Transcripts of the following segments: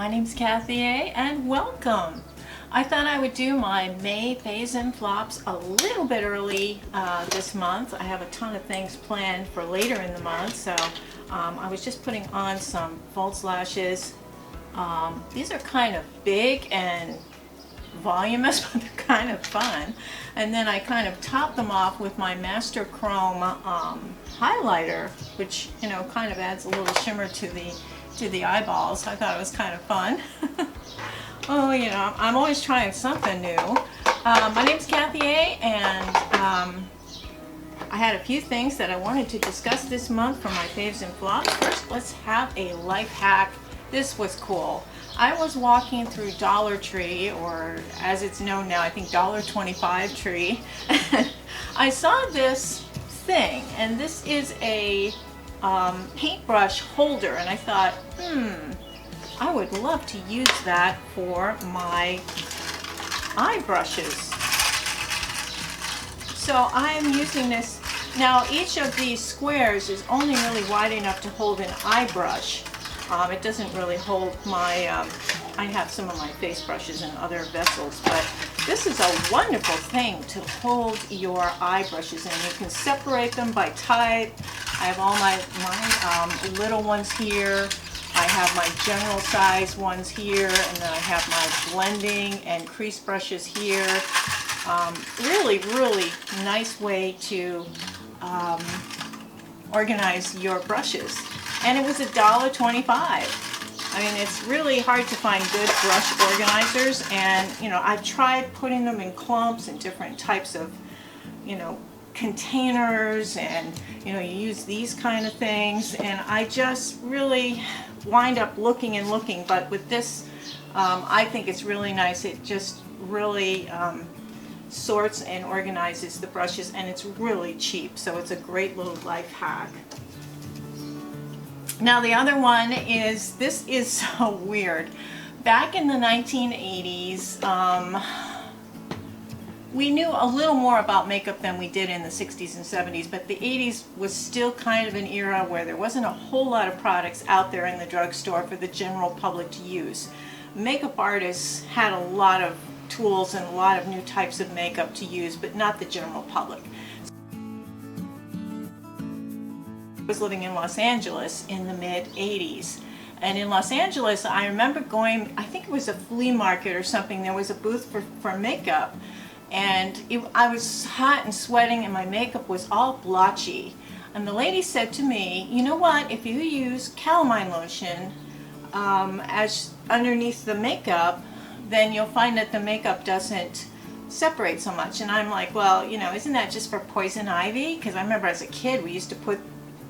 my name's Kathy A. and welcome. I thought I would do my May Faves and Flops a little bit early this month. I have a ton of things planned for later in the month, so I was just putting on some false lashes. These are kind of big and voluminous, but they're kind of fun. And then I kind of top them off with my Master Chrome highlighter, which, you know, kind of adds a little shimmer to the eyeballs. I thought it was kind of fun. Oh, you know, I'm always trying something new. My name's Kathy A, and I had a few things that I wanted to discuss this month for my faves and flops. First, let's have a life hack. This was cool. I was walking through Dollar Tree, or as it's known now, I think $1.25 Tree, and I saw this thing, and this is a paintbrush holder, and I thought, I would love to use that for my eye brushes. So I'm using this. Now each of these squares is only really wide enough to hold an eye brush. It doesn't really hold my, I have some of my face brushes in other vessels, but this is a wonderful thing to hold your eye brushes in. You can separate them by type. I have all my little ones here. I have my general size ones here, and then I have my blending and crease brushes here. Really, really nice way to organize your brushes. And it was $1.25. I mean, it's really hard to find good brush organizers, and you know, I've tried putting them in clumps and different types of, you know, containers, and you know, you use these kind of things, and I just really wind up looking and looking. But with this, I think it's really nice. It just really sorts and organizes the brushes, and it's really cheap, so it's a great little life hack. Now the other one is, this is so weird. Back in the 1980s, we knew a little more about makeup than we did in the 60s and 70s, but the 80s was still kind of an era where there wasn't a whole lot of products out there in the drugstore for the general public to use. Makeup artists had a lot of tools and a lot of new types of makeup to use, but not the general public. I was living in Los Angeles in the mid-80s, and in Los Angeles I remember going, I think it was a flea market or something. There was a booth for makeup, and I was hot and sweating, and my makeup was all blotchy, and the lady said to me, you know what, if you use calamine lotion as underneath the makeup, then you'll find that the makeup doesn't separate so much. And I'm like, well, you know, isn't that just for poison ivy? Because I remember as a kid we used to put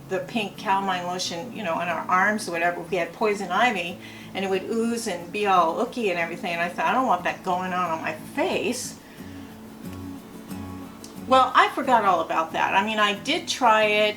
the pink calamine lotion, you know, on our arms or whatever if we had poison ivy, and it would ooze and be all ooky and everything, and I thought, I don't want that going on my face. Well, I forgot all about that. I mean, I did try it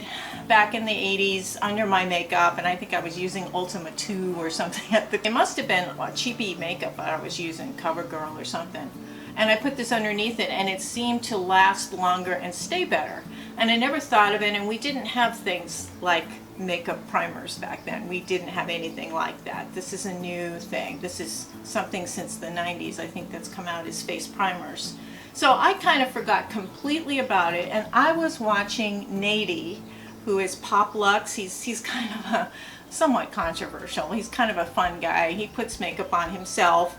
back in the 80s under my makeup, and I think I was using Ultima 2 or something. It must have been a cheapy makeup I was using, CoverGirl or something. And I put this underneath it, and it seemed to last longer and stay better. And I never thought of it, and we didn't have things like makeup primers back then. We didn't have anything like that. This is a new thing. This is something since the 90s, I think, that's come out as face primers. So I kind of forgot completely about it, and I was watching Nady, who is Pop Lux. He's kind of a somewhat controversial. He's kind of a fun guy. He puts makeup on himself,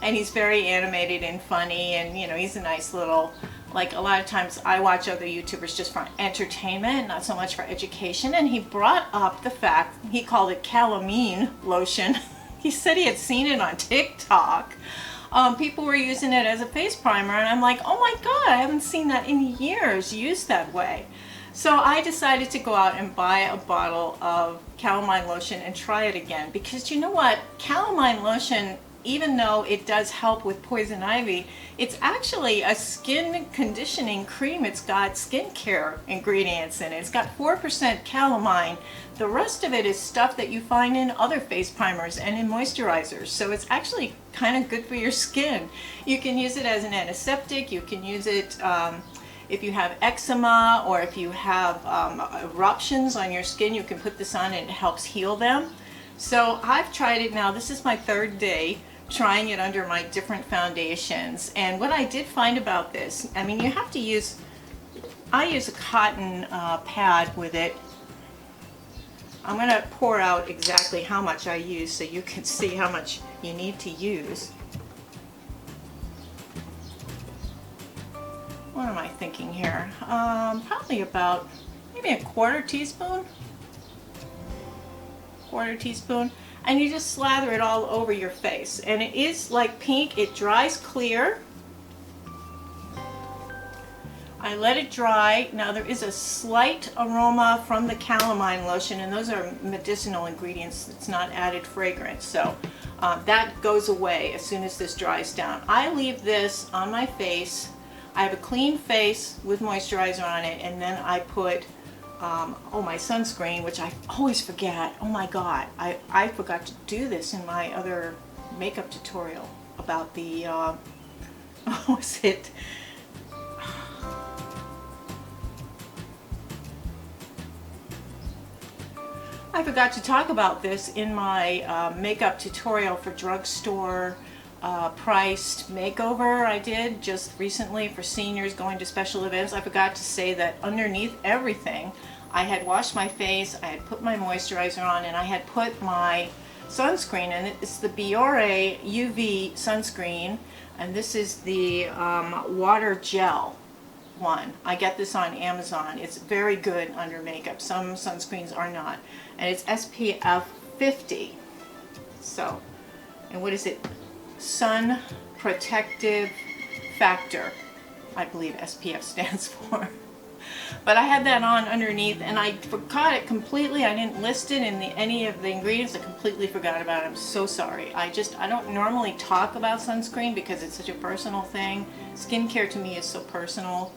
and he's very animated and funny, and you know, he's a nice little, like, a lot of times I watch other YouTubers just for entertainment, not so much for education. And he brought up the fact, he called it calamine lotion. He said he had seen it on TikTok. People were using it as a face primer, and I'm like, oh my god, I haven't seen that in years used that way. So I decided to go out and buy a bottle of calamine lotion and try it again, because you know what, calamine lotion, even though it does help with poison ivy, it's actually a skin conditioning cream. It's got skincare ingredients in it. It's got 4% calamine. The rest of it is stuff that you find in other face primers and in moisturizers. So it's actually kind of good for your skin. You can use it as an antiseptic. You can use it if you have eczema, or if you have eruptions on your skin, you can put this on and it helps heal them. So I've tried it now. This is my third day trying it under my different foundations. And what I did find about this, I mean, you have to use, I use a cotton pad with it. I'm going to pour out exactly how much I use so you can see how much you need to use. What am I thinking here? Probably about maybe a quarter teaspoon. And you just slather it all over your face. And it is like pink. It dries clear. I let it dry. Now there is a slight aroma from the calamine lotion, and those are medicinal ingredients. It's not added fragrance, so that goes away as soon as this dries down. I leave this on my face. I have a clean face with moisturizer on it, and then I put my sunscreen, which I always forget. Oh my god, I forgot to do this in my other makeup tutorial about the what was it? I forgot to talk about this in my makeup tutorial for drugstore priced makeover I did just recently for seniors going to special events. I forgot to say that underneath everything I had washed my face, I had put my moisturizer on, and I had put my sunscreen, and it's the Biore UV sunscreen, and this is the water gel one. I get this on Amazon. It's very good under makeup. Some sunscreens are not, and it's SPF 50. So, and what is it? Sun Protective Factor, I believe SPF stands for. But I had that on underneath, and I forgot it completely. I didn't list it in any of the ingredients. I completely forgot about it. I'm so sorry. I don't normally talk about sunscreen because it's such a personal thing. Skincare to me is so personal.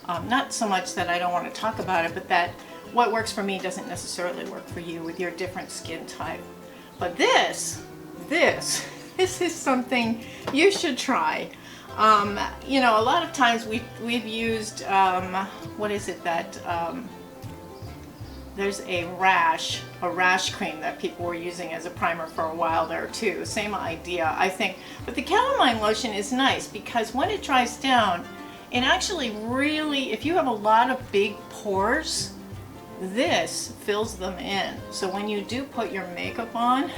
Not so much that I don't want to talk about it, but that what works for me doesn't necessarily work for you with your different skin type. But this is something you should try. You know, a lot of times we've used, what is it that, there's a rash cream that people were using as a primer for a while there too. Same idea, I think. But the calamine lotion is nice because when it dries down, it actually really, if you have a lot of big pores, this fills them in. So when you do put your makeup on,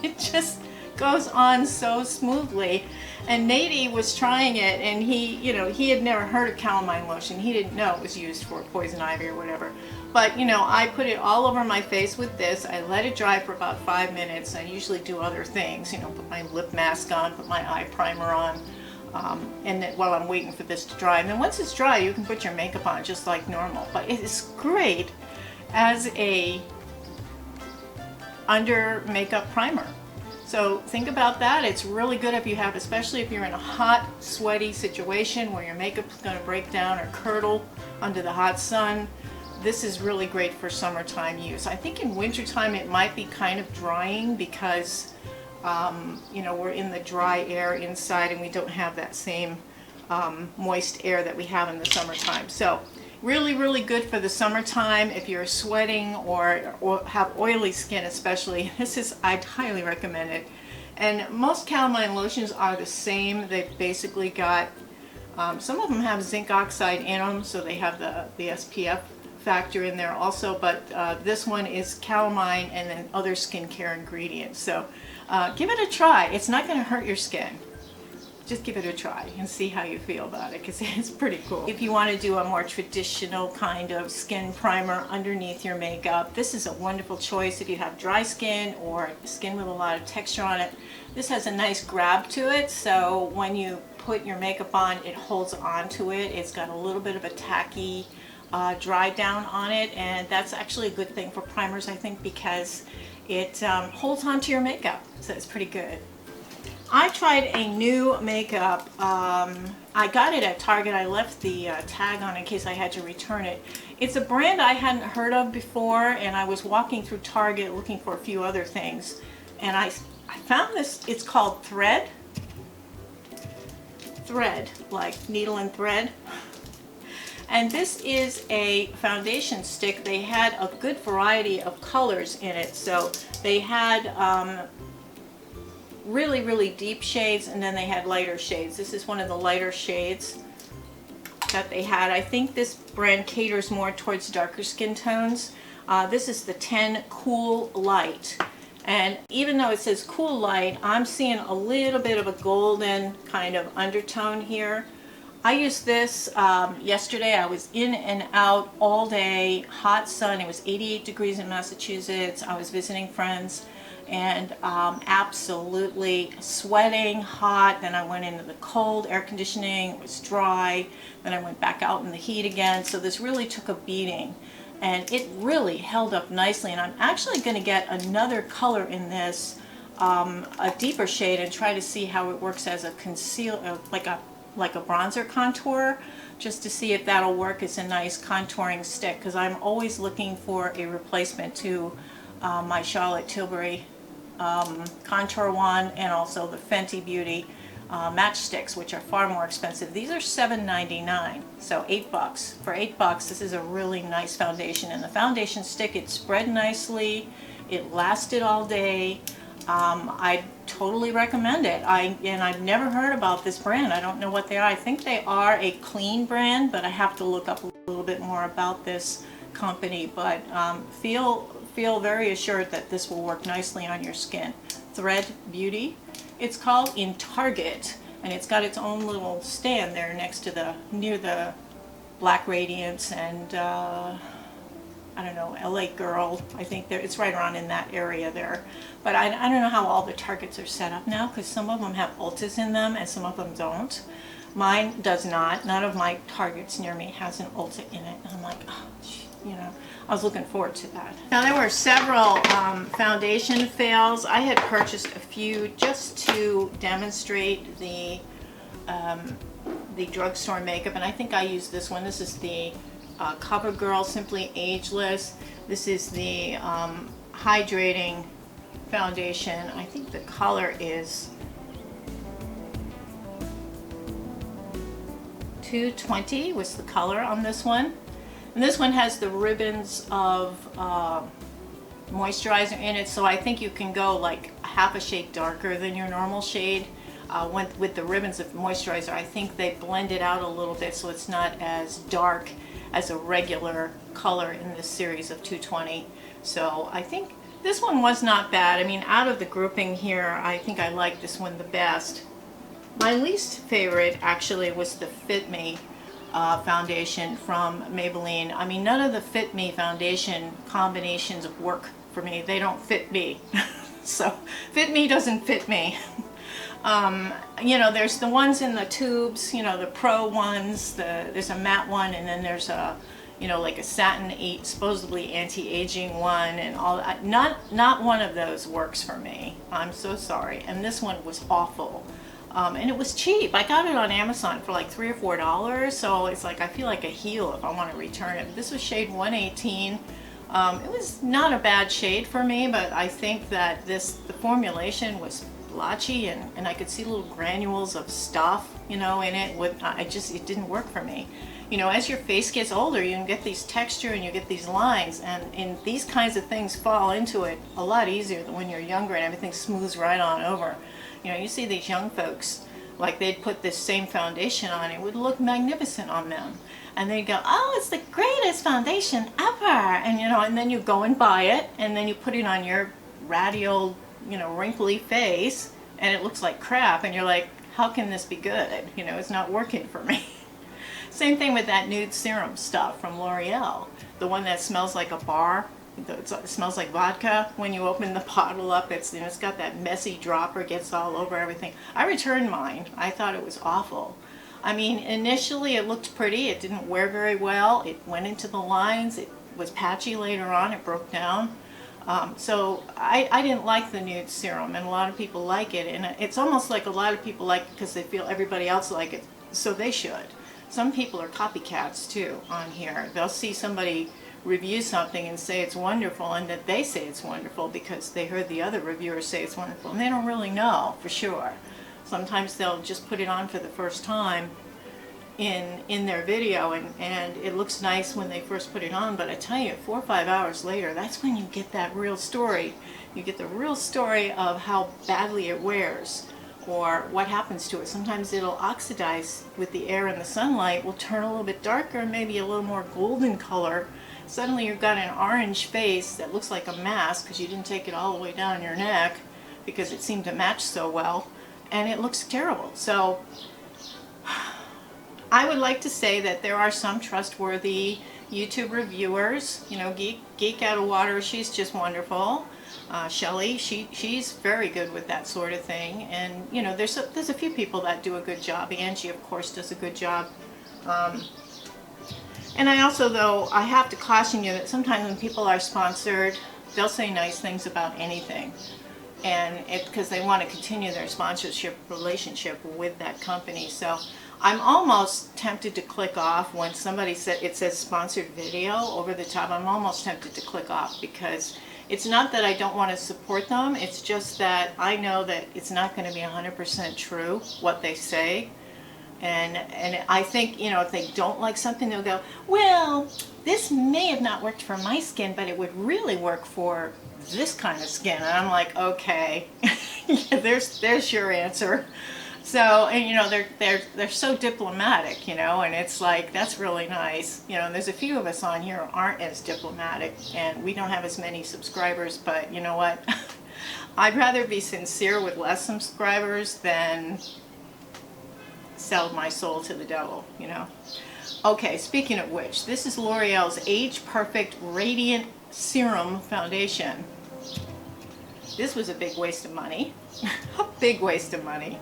it just goes on so smoothly. And Nady was trying it, and he had never heard of calamine lotion. He didn't know it was used for poison ivy or whatever. But I put it all over my face with this. I let it dry for about 5 minutes. I usually do other things, put my lip mask on, put my eye primer on, and then while I'm waiting for this to dry. And then once it's dry, you can put your makeup on just like normal. But it is great as a under makeup primer. So think about that. It's really good if you have, especially if you're in a hot, sweaty situation where your makeup is going to break down or curdle under the hot sun. This is really great for summertime use. I think in wintertime it might be kind of drying because, we're in the dry air inside and we don't have that same moist air that we have in the summertime. So really, really good for the summertime if you're sweating or have oily skin especially. I'd highly recommend it. And most calamine lotions are the same. They've basically got, some of them have zinc oxide in them, so they have the SPF factor in there also, but this one is calamine and then other skincare ingredients. So give it a try. It's not going to hurt your skin. Just give it a try and see how you feel about it, because it's pretty cool. If you want to do a more traditional kind of skin primer underneath your makeup, this is a wonderful choice if you have dry skin or skin with a lot of texture on it. This has a nice grab to it, so when you put your makeup on, it holds on to it. It's got a little bit of a tacky dry down on it, and that's actually a good thing for primers, I think, because it holds on to your makeup, so it's pretty good. I tried a new makeup. I got it at Target. I left the tag on in case I had to return it. It's a brand I hadn't heard of before, and I was walking through Target looking for a few other things, and I found this. It's called Thread, like needle and thread. And this is a foundation stick. They had a good variety of colors in it. So they had really deep shades, and then they had lighter shades. This is one of the lighter shades that they had. I think this brand caters more towards darker skin tones. This is the 10 Cool Light. And even though it says Cool Light, I'm seeing a little bit of a golden kind of undertone here. I used this yesterday. I was in and out all day, hot sun. It was 88 degrees in Massachusetts. I was visiting friends and absolutely sweating, hot. Then I went into the cold air conditioning. It was dry. Then I went back out in the heat again. So this really took a beating. And it really held up nicely. And I'm actually going to get another color in this, a deeper shade, and try to see how it works as a concealer, like a bronzer contour, just to see if that'll work as a nice contouring stick, because I'm always looking for a replacement to my Charlotte Tilbury contour one, and also the Fenty Beauty matchsticks, which are far more expensive. These are $7.99, so $8. For $8, this is a really nice foundation. And the foundation stick, it spread nicely, it lasted all day. I totally recommend it. And I've never heard about this brand. I don't know what they are. I think they are a clean brand, but I have to look up a little bit more about this company. But feel very assured that this will work nicely on your skin. Thread Beauty, it's called, in Target, and it's got its own little stand there next to near the Black Radiance and I don't know, LA Girl. I think it's right around in that area there. But I don't know how all the Targets are set up now, because some of them have Ultas in them and some of them don't. Mine does not. None of my Targets near me has an Ulta in it. And I'm like, oh, you know, I was looking forward to that. Now, there were several foundation fails. I had purchased a few just to demonstrate the drugstore makeup, and I think I used this one. This is the CoverGirl Simply Ageless. This is the hydrating foundation. I think the color is 220 was the color on this one. And this one has the ribbons of moisturizer in it, so I think you can go like half a shade darker than your normal shade. With the ribbons of moisturizer, I think they blend it out a little bit so it's not as dark as a regular color in this series of 220. So I think this one was not bad. I mean, out of the grouping here, I think I like this one the best. My least favorite actually was the Fit Me foundation from Maybelline. I mean, none of the Fit Me foundation combinations work for me. They don't fit me. So Fit Me doesn't fit me. You know, there's the ones in the tubes, you know, the pro ones, there's a matte one, and then there's a, you know, like a satin supposedly anti-aging one, and all that. Not one of those works for me. I'm so sorry. And this one was awful. And it was cheap. I got it on Amazon for like $3 or $4, so it's like I feel like a heel if I want to return it. This was shade 118. It was not a bad shade for me, but I think that the formulation was blotchy, and I could see little granules of stuff, you know, in it. It didn't work for me. You know, as your face gets older, you can get these texture and you get these lines, and these kinds of things fall into it a lot easier than when you're younger and everything smooths right on over. You know, you see these young folks, like they'd put this same foundation on, it would look magnificent on them. And they'd go, oh, it's the greatest foundation ever. And, you know, and then you go and buy it, and then you put it on your ratty old, you know, wrinkly face, and it looks like crap, and you're like, how can this be good? You know, it's not working for me. Same thing with that nude serum stuff from L'Oreal, the one that smells like a bar. It smells like vodka. When you open the bottle up, it's got that messy dropper, gets all over everything. I returned mine. I thought it was awful. I mean, initially it looked pretty. It didn't wear very well. It went into the lines. It was patchy later on. It broke down. So I didn't like the nude serum, and a lot of people like it. And it's almost like a lot of people like it because they feel everybody else like it, so they should. Some people are copycats too on here. They'll see somebody review something and say it's wonderful, and that they say it's wonderful because they heard the other reviewers say it's wonderful, and they don't really know for sure. Sometimes they'll just put it on for the first time in their video, and it looks nice when they first put it on, but I tell you, 4 or 5 hours later, that's when you get that real story. You get the real story of how badly it wears or what happens to it. Sometimes it'll oxidize with the air and the sunlight, will turn a little bit darker, maybe a little more golden color. Suddenly you've got an orange face that looks like a mask because you didn't take it all the way down your neck because it seemed to match so well, and it looks terrible. So I would like to say that there are some trustworthy YouTube reviewers. You know, Geek Out of Water, she's just wonderful. Shelly, she's very good with that sort of thing. And you know, there's a few people that do a good job. Angie, of course, does a good job. And I also, though, I have to caution you that sometimes when people are sponsored, they'll say nice things about anything, and because they want to continue their sponsorship relationship with that company. So I'm almost tempted to click off when somebody says sponsored video over the top. I'm almost tempted to click off, because it's not that I don't want to support them. It's just that I know that it's not going to be 100% true what they say. And I think, you know, if they don't like something, they'll go, well, this may have not worked for my skin, but it would really work for this kind of skin. And I'm like, okay, yeah, there's your answer. So, and you know, they're so diplomatic, you know, and it's like, that's really nice. You know, and there's a few of us on here who aren't as diplomatic, and we don't have as many subscribers, but you know what? I'd rather be sincere with less subscribers than sell my soul to the devil, you know. Okay, speaking of which, this is L'Oreal's Age Perfect Radiant Serum Foundation. This was a big waste of money. A big waste of money.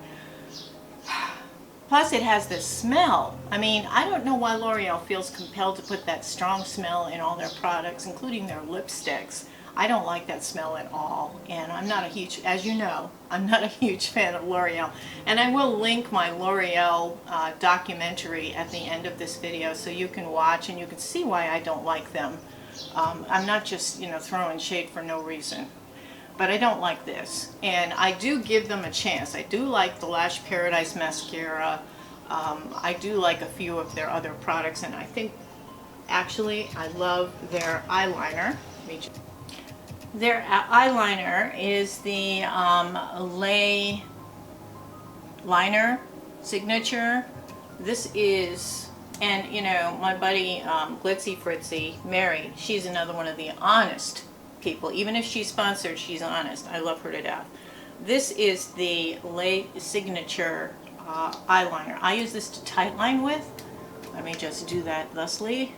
Plus it has this smell. I mean, I don't know why L'Oreal feels compelled to put that strong smell in all their products, including their lipsticks. I don't like that smell at all, and I'm not a huge, as you know, I'm not a huge fan of L'Oreal. And I will link my L'Oreal documentary at the end of this video so you can watch and you can see why I don't like them. I'm not just, you know, throwing shade for no reason. But I don't like this. And I do give them a chance. I do like the Lash Paradise Mascara. I do like a few of their other products, and I think, actually, I love their eyeliner. Their eyeliner is the Lay Liner Signature. This is, and you know, my buddy Glitzy Fritzy, Mary, she's another one of the honest people. Even if she's sponsored, she's honest. I love her to death. This is the Lay Signature eyeliner. I use this to tightline with. Let me just do that thusly.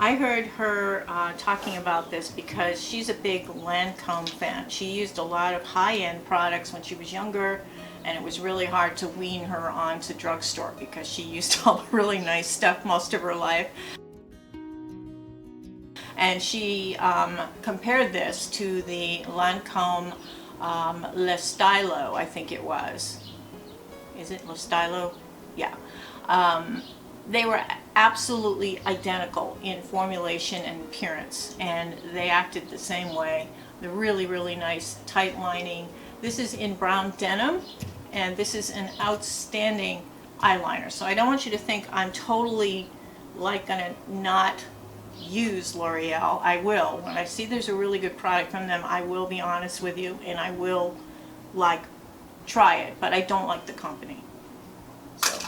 I heard her talking about this because she's a big Lancome fan. She used a lot of high-end products when she was younger, and it was really hard to wean her onto drugstore because she used all the really nice stuff most of her life. And she compared this to the Lancome Le Stylo, I think it was. Is it Le Stylo? Yeah. They were absolutely identical in formulation and appearance, and they acted the same way. They're really, really nice, tight lining. This is in brown denim, and this is an outstanding eyeliner. So I don't want you to think I'm totally like gonna not use L'Oreal. I will. When I see there's a really good product from them, I will be honest with you, and I will like try it, but I don't like the company. So.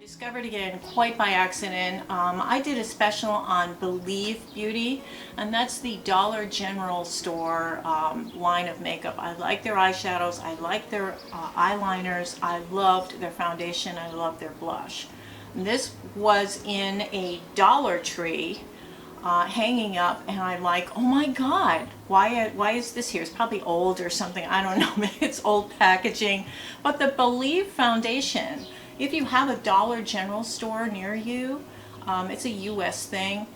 Discovered again quite by accident. I did a special on Believe Beauty, and that's the Dollar General store line of makeup. I like their eyeshadows, I like their eyeliners, I loved their foundation, I loved their blush. And this was in a Dollar Tree hanging up, and I'm like, oh my god, why is this here? It's probably old or something, I don't know, maybe it's old packaging. But the Believe foundation, if you have a Dollar General store near you, it's a US thing,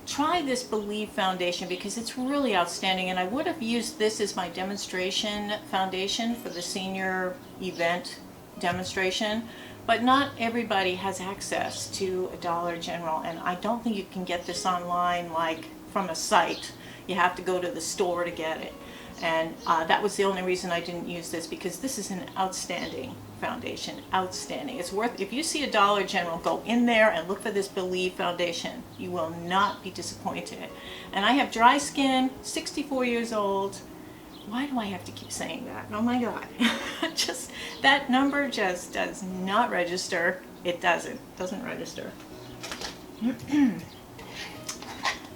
try this Believe foundation because it's really outstanding. And I would have used this as my demonstration foundation for the senior event demonstration, but not everybody has access to a Dollar General, and I don't think you can get this online like from a site. You have to go to the store to get it. And that was the only reason I didn't use this, because this is an outstanding foundation, outstanding. It's worth, if you see a Dollar General, go in there and look for this Believe foundation. You will not be disappointed. And I have dry skin, 64 years old. Why do I have to keep saying that? Oh my god. Just, that number just does not register. It doesn't register.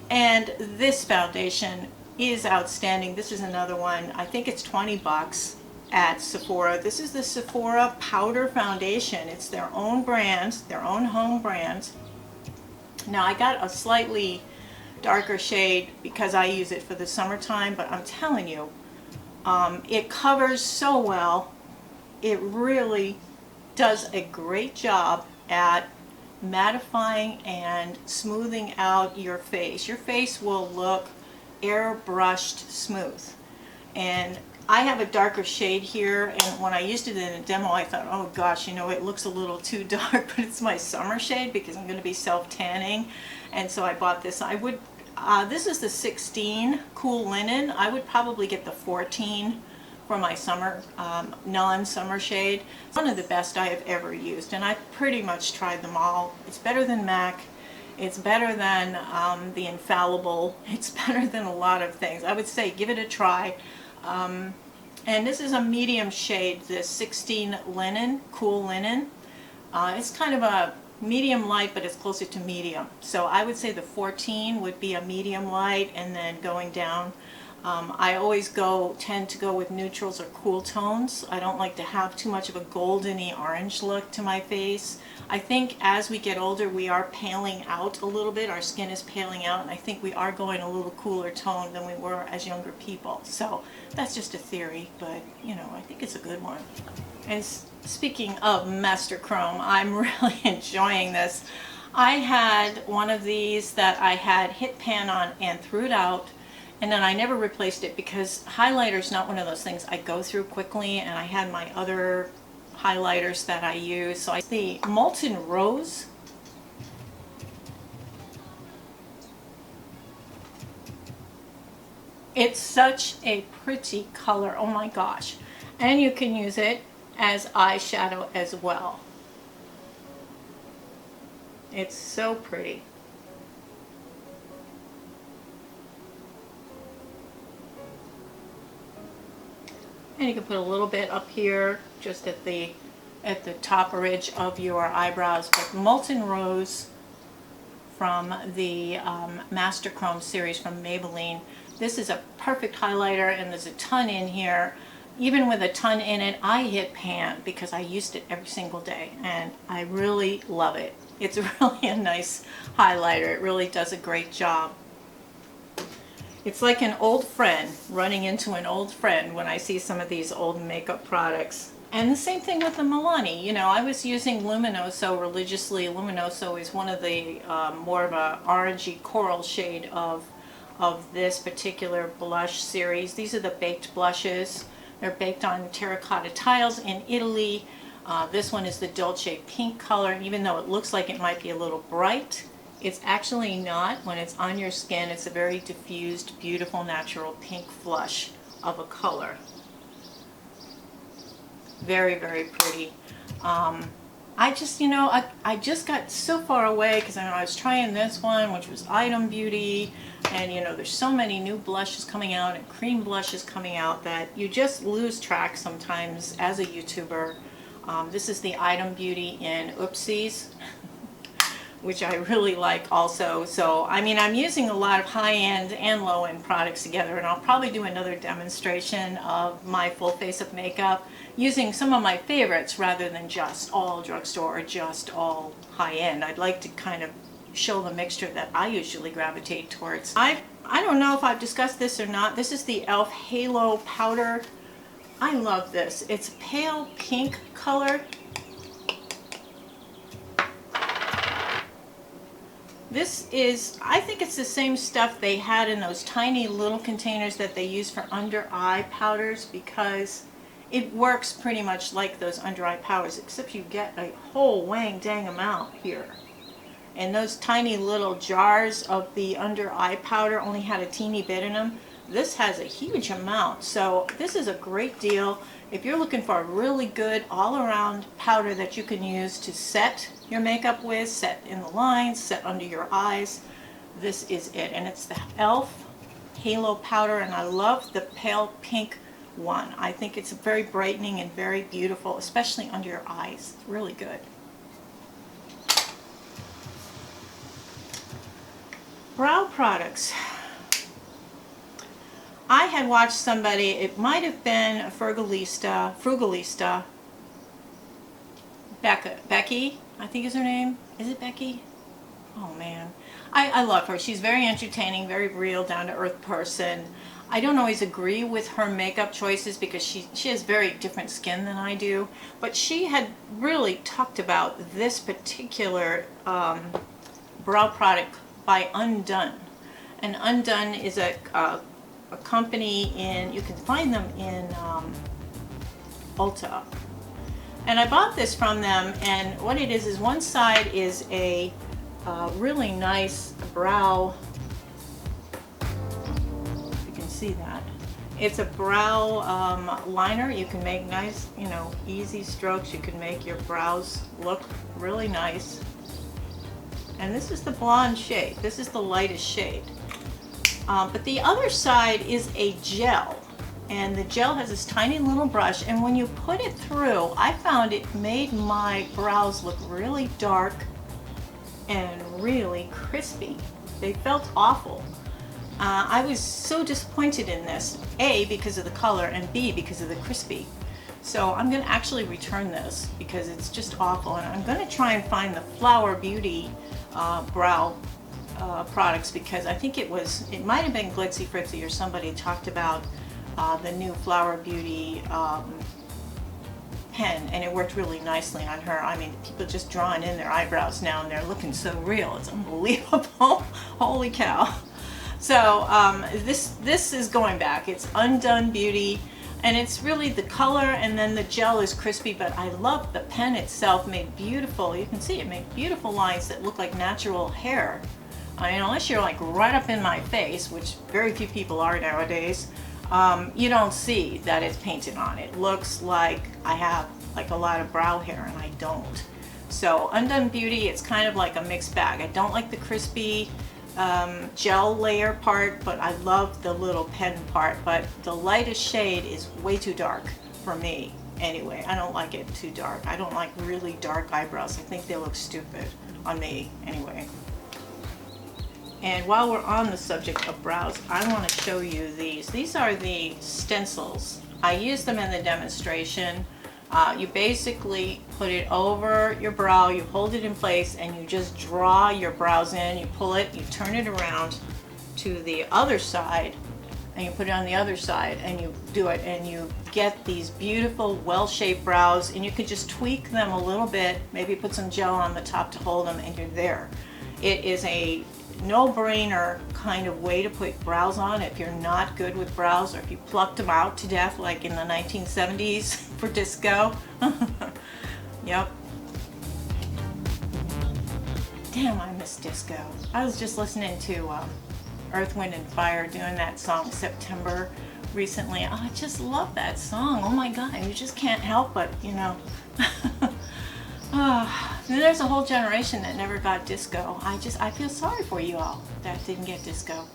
And this foundation is outstanding. This is another one. I think it's 20 bucks at Sephora. This is the Sephora Powder Foundation. It's their own brand, their own home brand. Now I got a slightly darker shade because I use it for the summertime, but I'm telling you, it covers so well. It really does a great job at mattifying and smoothing out your face. Your face will look airbrushed smooth. And I have a darker shade here, and when I used it in a demo I thought, oh gosh, you know, it looks a little too dark, but it's my summer shade because I'm going to be self-tanning, and so I bought this. I would this is the 16 Cool Linen. I would probably get the 14 for my summer non-summer shade. It's one of the best I have ever used, and I've pretty much tried them all. It's better than MAC. It's better than the Infallible. It's better than a lot of things. I would say give it a try. And this is a medium shade, this 16 Linen, Cool Linen. It's kind of a medium light, but it's closer to medium. So I would say the 14 would be a medium light, and then going down. I always tend to go with neutrals or cool tones. I don't like to have too much of a goldeny orange look to my face. I think as we get older we are paling out a little bit. Our skin is paling out, and I think we are going a little cooler tone than we were as younger people. So that's just a theory, but you know, I think it's a good one. And speaking of Master Chrome, I'm really enjoying this. I had one of these that I had hit pan on and threw it out, and then I never replaced it because highlighter is not one of those things I go through quickly, and I had my other highlighters that I use. So the Molten Rose. It's such a pretty color, oh my gosh. And you can use it as eyeshadow as well. It's so pretty. And you can put a little bit up here, just at the top ridge of your eyebrows. But Molten Rose from the Master Chrome series from Maybelline. This is a perfect highlighter, and there's a ton in here. Even with a ton in it, I hit pan because I used it every single day, and I really love it. It's really a nice highlighter. It really does a great job. It's like an old friend running into an old friend when I see some of these old makeup products. And the same thing with the Milani. You know, I was using Luminoso religiously. Luminoso is one of the more of a orangey coral shade of this particular blush series. These are the baked blushes. They're baked on terracotta tiles in Italy. This one is the Dolce pink color, and even though it looks like it might be a little bright, it's actually not. When it's on your skin, it's a very diffused, beautiful, natural pink flush of a color. Very, very pretty. I just, you know, I just got so far away because I was trying this one, which was Item Beauty, and you know, there's so many new blushes coming out and cream blushes coming out that you just lose track sometimes as a YouTuber. This is the Item Beauty in Oopsies, which I really like also. So, I mean, I'm using a lot of high-end and low-end products together, and I'll probably do another demonstration of my full face of makeup using some of my favorites rather than just all drugstore or just all high-end. I'd like to kind of show the mixture that I usually gravitate towards. I don't know if I've discussed this or not. This is the e.l.f. Halo Powder. I love this. It's a pale pink color. This is, I think it's the same stuff they had in those tiny little containers that they use for under eye powders, because it works pretty much like those under eye powders, except you get a whole wang dang amount here. And those tiny little jars of the under eye powder only had a teeny bit in them. This has a huge amount, so this is a great deal if you're looking for a really good all-around powder that you can use to set your makeup with, set in the lines, set under your eyes. This is it, and it's the e.l.f. Halo Powder, and I love the pale pink one. I think it's very brightening and very beautiful, especially under your eyes. It's really good. Brow products. I had watched somebody, it might have been a Frugalista, Becky, I think is her name. Is it Becky? Oh man. I love her. She's very entertaining, very real, down-to-earth person. I don't always agree with her makeup choices because she has very different skin than I do, but she had really talked about this particular brow product by UNDONE. And UNDONE is a company in, you can find them in Ulta. And I bought this from them, and what it is one side is a really nice brow, you can see that. It's a brow liner. You can make nice, you know, easy strokes. You can make your brows look really nice. And this is the blonde shade. This is the lightest shade. But the other side is a gel, and the gel has this tiny little brush, and when you put it through, I found it made my brows look really dark and really crispy. They felt awful. I was so disappointed in this, A, because of the color, and B, because of the crispy. So I'm going to actually return this because it's just awful, and I'm going to try and find the Flower Beauty brow products, because I think it might have been Glitzy Fritzy or somebody talked about the new Flower Beauty pen, and it worked really nicely on her. I mean, people just drawing in their eyebrows now and they're looking so real. It's unbelievable. Holy cow. So this is going back. It's UNDONE Beauty, and it's really the color, and then the gel is crispy, but I love the pen itself. Made beautiful, you can see it made beautiful lines that look like natural hair. I mean, unless you're like right up in my face, which very few people are nowadays, you don't see that it's painted on. It looks like I have like a lot of brow hair, and I don't. So UNDONE Beauty, it's kind of like a mixed bag. I don't like the crispy gel layer part, but I love the little pen part. But the lightest shade is way too dark for me anyway. I don't like it too dark. I don't like really dark eyebrows. I think they look stupid on me anyway. And while we're on the subject of brows, I want to show you these. These are the stencils. I used them in the demonstration. You basically put it over your brow, you hold it in place, and you just draw your brows in. You pull it, you turn it around to the other side, and you put it on the other side, and you do it, and you get these beautiful, well-shaped brows, and you can just tweak them a little bit, maybe put some gel on the top to hold them, and you're there. It is a no-brainer kind of way to put brows on if you're not good with brows, or if you plucked them out to death like in the 1970s for disco. Yep. Damn, I miss disco. I was just listening to Earth, Wind and Fire doing that song September recently. Oh, I just love that song. Oh my god, you just can't help but, you know. There's a whole generation that never got disco. I feel sorry for you all that didn't get disco.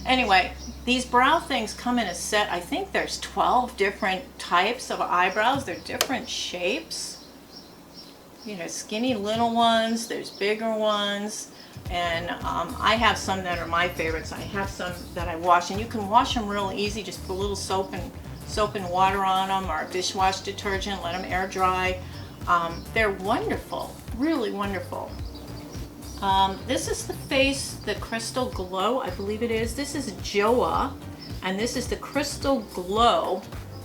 Anyway, these brow things come in a set. I think there's 12 different types of eyebrows. They're different shapes. You know, skinny little ones, there's bigger ones. And I have some that are my favorites. I have some that I wash, and you can wash them real easy. Just put a little soap and water on them, or dishwash detergent, let them air dry. They're wonderful, really wonderful. This is the Crystal Glow, I believe it is. This is Joa, and this is the Crystal Glow.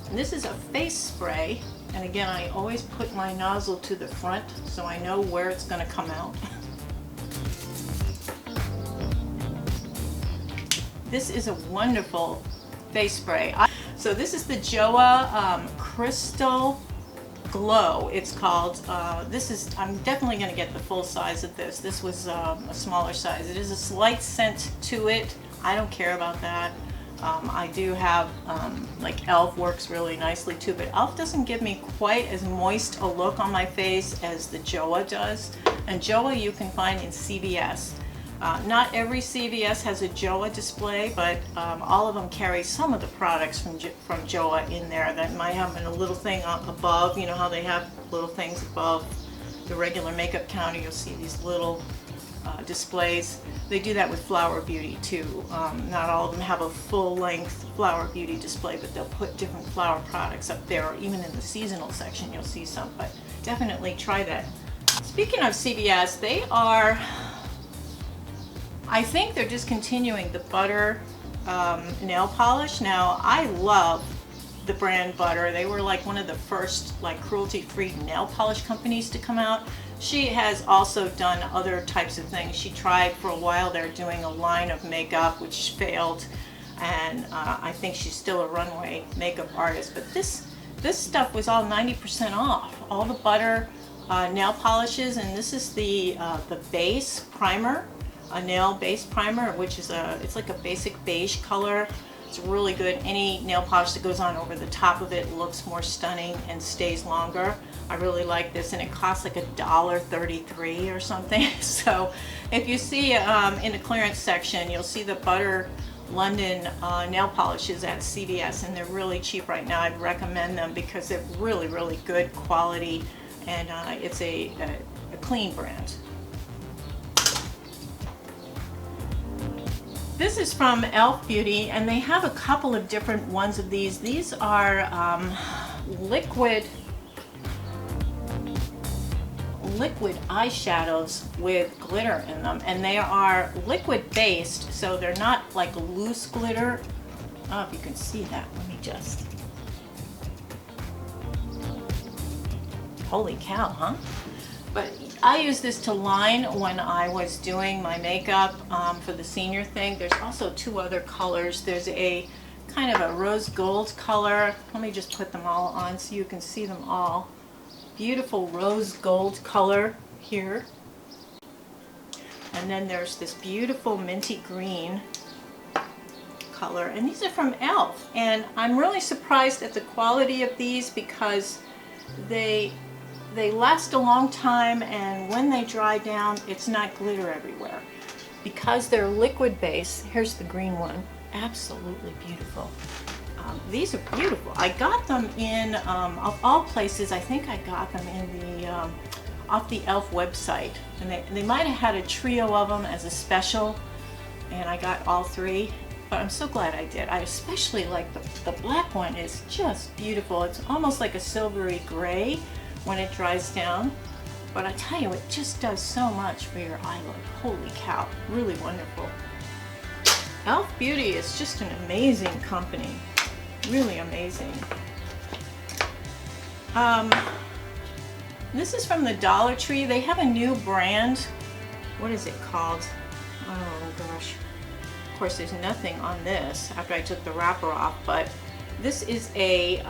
And this is a face spray. And again, I always put my nozzle to the front so I know where it's going to come out. This is a wonderful face spray. So this is the Joa Crystal Glow, it's called. I'm definitely going to get the full size of this. This was a smaller size. It is a slight scent to it. I don't care about that. I do have, like e.l.f. works really nicely too, but e.l.f. doesn't give me quite as moist a look on my face as the Joa does. And Joa you can find in CVS. Not every CVS has a Joa display, but all of them carry some of the products from Joa in there that might have a little thing up above. You know how they have little things above the regular makeup counter? You'll see these little displays. They do that with Flower Beauty too. Not all of them have a full-length Flower Beauty display, but they'll put different flower products up there, or even in the seasonal section you'll see some, but definitely try that. Speaking of CVS, they are, I think they're discontinuing the butter nail polish. Now, I love the brand Butter. They were like one of the first like cruelty-free nail polish companies to come out. She has also done other types of things. She tried for a while there doing a line of makeup, which failed, and I think she's still a runway makeup artist. But this stuff was all 90% off. All the Butter nail polishes, and this is the base primer. A nail base primer, which is it's like a basic beige color. It's really good. Any nail polish that goes on over the top of it looks more stunning and stays longer. I really like this, and it costs like $1.33 or something. So if you see in the clearance section, you'll see the Butter London nail polishes at CVS, and they're really cheap right now. I'd recommend them because they're really, really good quality, and it's a clean brand. This is from e.l.f. Beauty, and they have a couple of different ones of these. These are liquid eyeshadows with glitter in them, and they are liquid based, so they're not like loose glitter. I don't know if you can see that. Let me just. Holy cow, huh? But I use this to line when I was doing my makeup for the senior thing. There's also two other colors. There's a kind of a rose gold color. Let me just put them all on so you can see them all. Beautiful rose gold color here. And then there's this beautiful minty green color. And these are from e.l.f. And I'm really surprised at the quality of these because they last a long time, and when they dry down, it's not glitter everywhere. Because they're liquid base, here's the green one, absolutely beautiful. These are beautiful. I got them in, of all places, I think I got them in the, off the e.l.f. website. And they might have had a trio of them as a special, and I got all three. But I'm so glad I did. I especially like the black one. It's just beautiful. It's almost like a silvery gray when it dries down, but I tell you, it just does so much for your eye look. Holy cow, really wonderful. e.l.f. Beauty is just an amazing company, really amazing. This is from the Dollar Tree. They have a new brand. What is it called? Oh gosh. Of course, there's nothing on this after I took the wrapper off, but this is a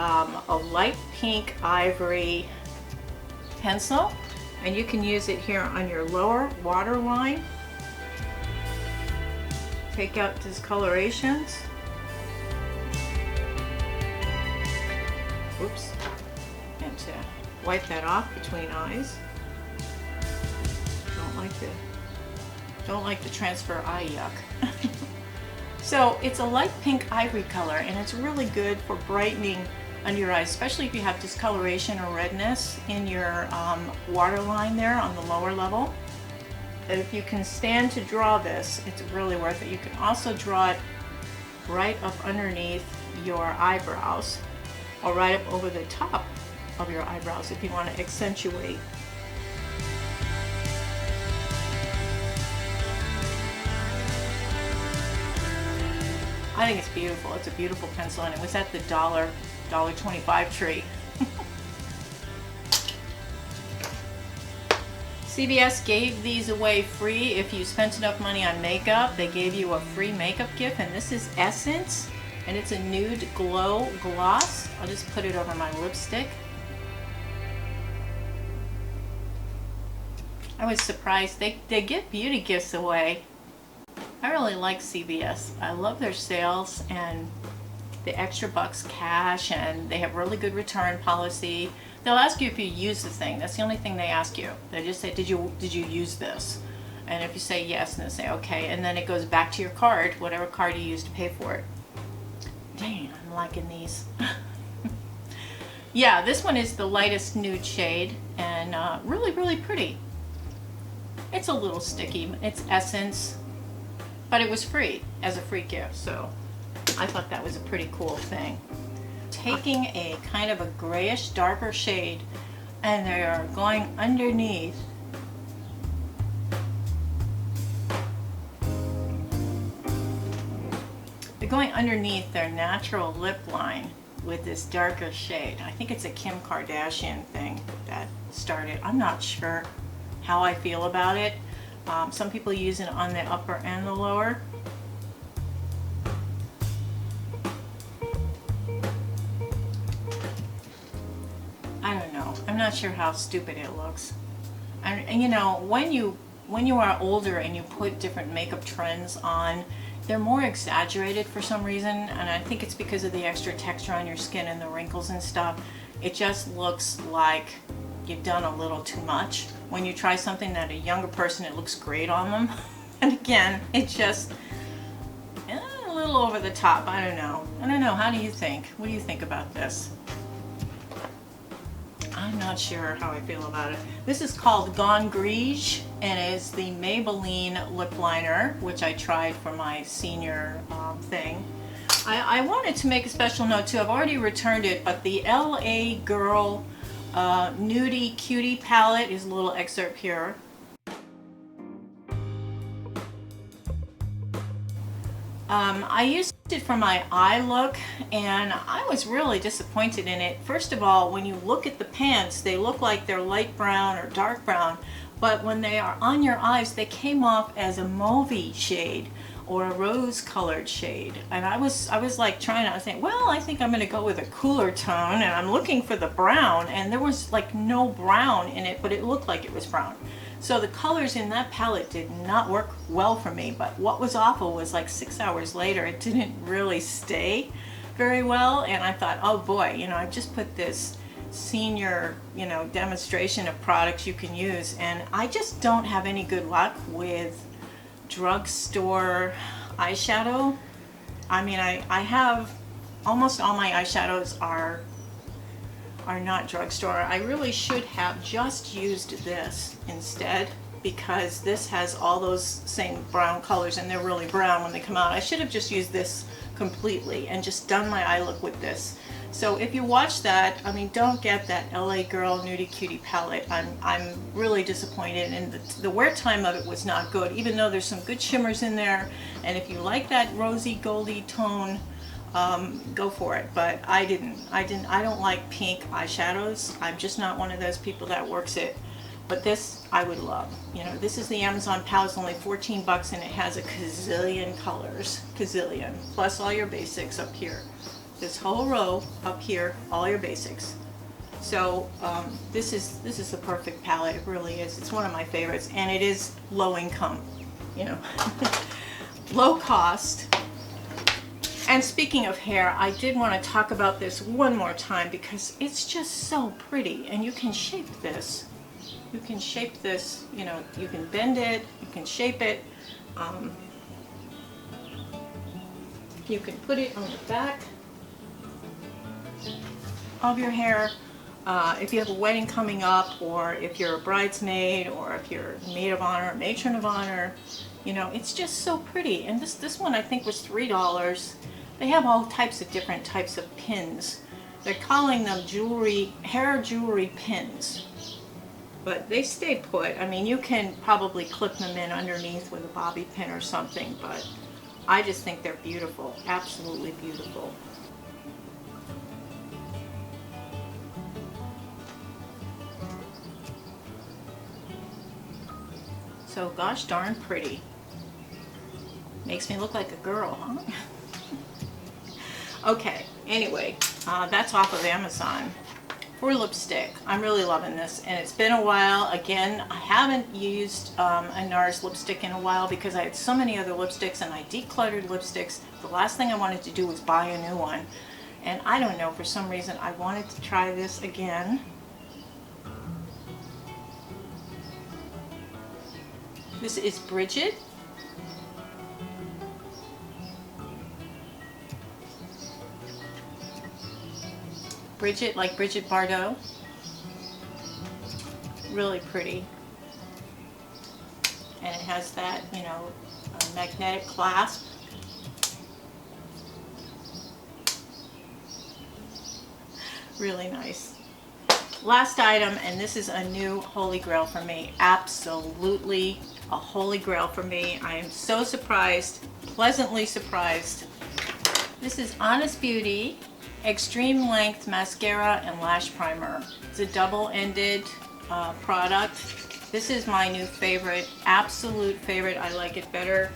light pink ivory pencil, and you can use it here on your lower waterline. Take out discolorations. Oops. And to wipe that off between eyes. Don't like the transfer eye yuck. So it's a light pink ivory color, and it's really good for brightening under your eyes, especially if you have discoloration or redness in your waterline there on the lower level. And if you can stand to draw this, it's really worth it. You can also draw it right up underneath your eyebrows, or right up over the top of your eyebrows if you want to accentuate. I think it's beautiful. It's a beautiful pencil, and it was at the $1.25 tree. CVS gave these away free if you spent enough money on makeup. They gave you a free makeup gift, and this is Essence, and it's a nude glow gloss. I'll just put it over my lipstick. I was surprised. They give beauty gifts away. I really like CVS. I love their sales and the extra bucks cash, and they have really good return policy. They'll ask you if you use the thing. That's the only thing they ask you. They just say, did you use this? And if you say yes, and they say okay, and then it goes back to your card, whatever card you used to pay for it. Dang, I'm liking these. Yeah, this one is the lightest nude shade, and really, really pretty. It's a little sticky. It's Essence, but it was free as a free gift, so I thought that was a pretty cool thing. Taking a kind of a grayish, darker shade, and they are going underneath. They're going underneath their natural lip line with this darker shade. I think it's a Kim Kardashian thing that started. I'm not sure how I feel about it. Some people use it on the upper and the lower. I don't know. I'm not sure how stupid it looks. And you know, when you are older and you put different makeup trends on, they're more exaggerated for some reason, and I think it's because of the extra texture on your skin and the wrinkles and stuff. It just looks like you've done a little too much. When you try something that a younger person, it looks great on them. And again, it's just a little over the top. I don't know. How do you think? What do you think about this? I'm not sure how I feel about it. This is called Gone Gris, and it is the Maybelline lip liner, which I tried for my senior thing. I wanted to make a special note too. I've already returned it, but the LA Girl Nudie Cutie palette is a little excerpt here. I used it for my eye look, and I was really disappointed in it. First of all, when you look at the pants, they look like they're light brown or dark brown, but when they are on your eyes, they came off as a mauvey shade or a rose colored shade. And I was like trying to, I was saying, well, I think I'm going to go with a cooler tone, and I'm looking for the brown, and there was like no brown in it, but it looked like it was brown. So the colors in that palette did not work well for me, but what was awful was like 6 hours later, it didn't really stay very well, and I thought, oh boy, you know, I've just put this senior, you know, demonstration of products you can use, and I just don't have any good luck with drugstore eyeshadow. I mean, I have almost all my eyeshadows are not drugstore. I really should have just used this instead, because this has all those same brown colors, and they're really brown when they come out. I should have just used this completely and just done my eye look with this. So if you watch that, I mean, don't get that LA Girl Nudie Cutie palette. I'm really disappointed, and the wear time of it was not good, even though there's some good shimmers in there, and if you like that rosy goldy tone, go for it. But I don't like pink eyeshadows. I'm just not one of those people that works it. But this I would love. You know, this is the Amazon palette. It's only 14 bucks, and it has a gazillion colors, gazillion, plus all your basics up here. This whole row up here, all your basics. So this is the perfect palette. It really is. It's one of my favorites, and it is low income. You know, low cost. And speaking of hair, I did want to talk about this one more time because it's just so pretty, and you can shape this. You can shape this, you know, you can bend it, you can shape it. You can put it on the back of your hair. If you have a wedding coming up, or if you're a bridesmaid, or if you're a maid of honor, a matron of honor, you know, it's just so pretty. And this one I think was $3. They have all types of different types of pins. They're calling them hair jewelry pins, but they stay put. I mean, you can probably clip them in underneath with a bobby pin or something, but I just think they're beautiful, absolutely beautiful. So gosh darn pretty. Makes me look like a girl, huh? Okay, anyway, that's off of Amazon. For lipstick, I'm really loving this, and it's been a while. Again, I haven't used a NARS lipstick in a while because I had so many other lipsticks and I decluttered lipsticks. The last thing I wanted to do was buy a new one, and I don't know, for some reason I wanted to try this again. This is Bridget. Bridget, like Bridget Bardot. Really pretty. And it has that, you know, magnetic clasp. Really nice. Last item, and this is a new holy grail for me. Absolutely a holy grail for me. I am so surprised, pleasantly surprised. This is Honest Beauty Extreme Length Mascara and Lash Primer. It's a double-ended product. This is my new favorite, absolute favorite. I like it better.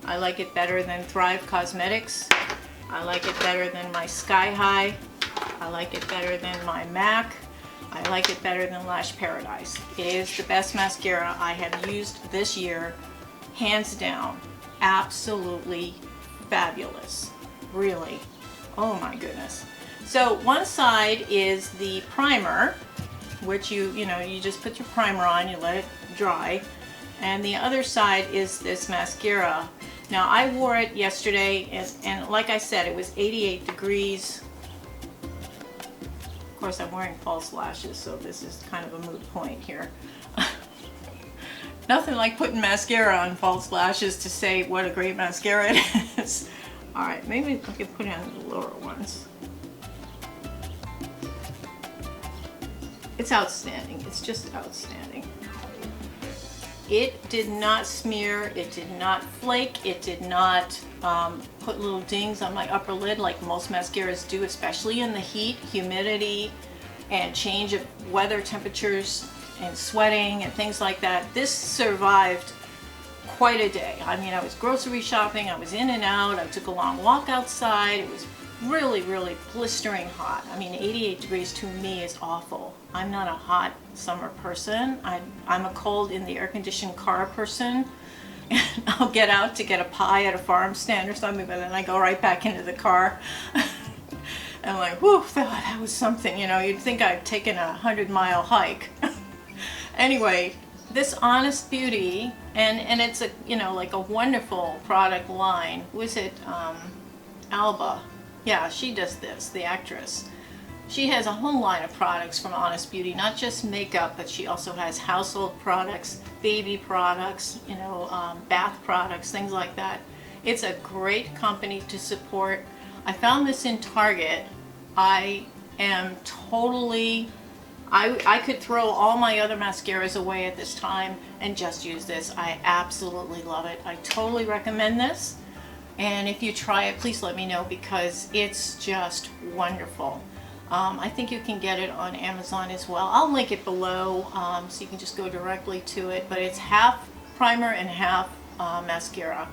I like it better than Thrive Cosmetics. I like it better than my Sky High. I like it better than my MAC. I like it better than Lash Paradise. It is the best mascara I have used this year, hands down. Absolutely fabulous, really. Oh my goodness. So one side is the primer, which you just put your primer on, you let it dry, and the other side is this mascara. Now I wore it yesterday, and like I said, it was 88 degrees. Of course, I'm wearing false lashes, so this is kind of a moot point here. Nothing like putting mascara on false lashes to say what a great mascara it is. All right, maybe I can put it on the lower ones. It's outstanding. It's just outstanding. It did not smear, it did not flake, it did not put little dings on my upper lid like most mascaras do, especially in the heat, humidity, and change of weather temperatures and sweating and things like that. This survived quite a day. I mean, I was grocery shopping, I was in and out, I took a long walk outside. It was really, really blistering hot. I mean, 88 degrees to me is awful. I'm not a hot summer person. I'm a cold in the air-conditioned car person. And I'll get out to get a pie at a farm stand or something, but then I go right back into the car. And I'm like, whew, that was something, you know. You'd think I'd taken a 100-mile hike. Anyway, this Honest Beauty, and it's a, you know, like a wonderful product line. Was it Alba? Yeah, she does this, the actress. She has a whole line of products from Honest Beauty, not just makeup, but she also has household products, baby products, you know, bath products, things like that. It's a great company to support. I found this in Target. I am totally, I could throw all my other mascaras away at this time and just use this. I absolutely love it. I totally recommend this. And if you try it, please let me know, because it's just wonderful. I think you can get it on Amazon as well. I'll link it below so you can just go directly to it. But it's half primer and half mascara.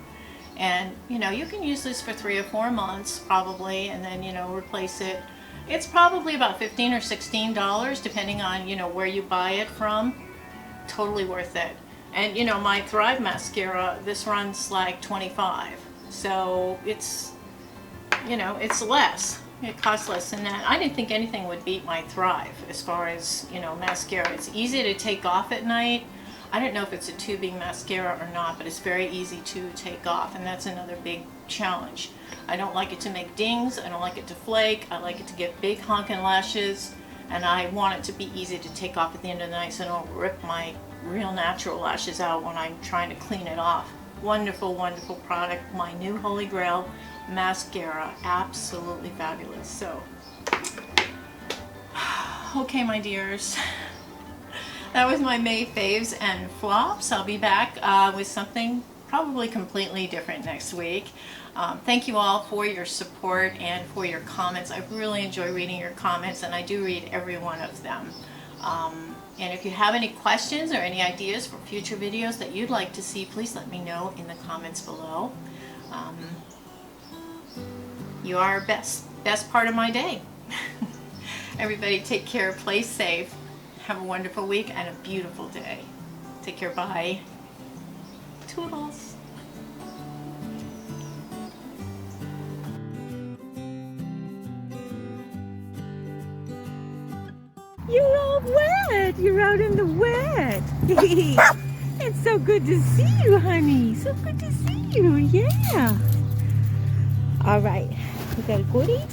And you know, you can use this for 3 or 4 months probably, and then, you know, replace it. It's probably about $15 or $16 depending on, you know, where you buy it from. Totally worth it. And you know, my Thrive mascara, this runs like $25. So it's, you know, it's less. It costs less than that. I didn't think anything would beat my Thrive as far as, you know, mascara. It's easy to take off at night. I don't know if it's a tubing mascara or not, but it's very easy to take off, and that's another big challenge. I don't like it to make dings. I don't like it to flake. I like it to get big honking lashes, and I want it to be easy to take off at the end of the night so I don't rip my real natural lashes out when I'm trying to clean it off. Wonderful, wonderful product. My new Holy Grail mascara. Absolutely fabulous. So, okay, my dears. That was my May faves and flops. I'll be back with something probably completely different next week. Thank you all for your support and for your comments. I really enjoy reading your comments, and I do read every one of them. And if you have any questions or any ideas for future videos that you'd like to see, please let me know in the comments below. You are best part of my day. Everybody take care, play safe, have a wonderful week and a beautiful day. Take care, bye. Toodles. You're all wet. You're out in the wet. It's so good to see you, honey. So good to see you. Yeah. All right. You got a goodie?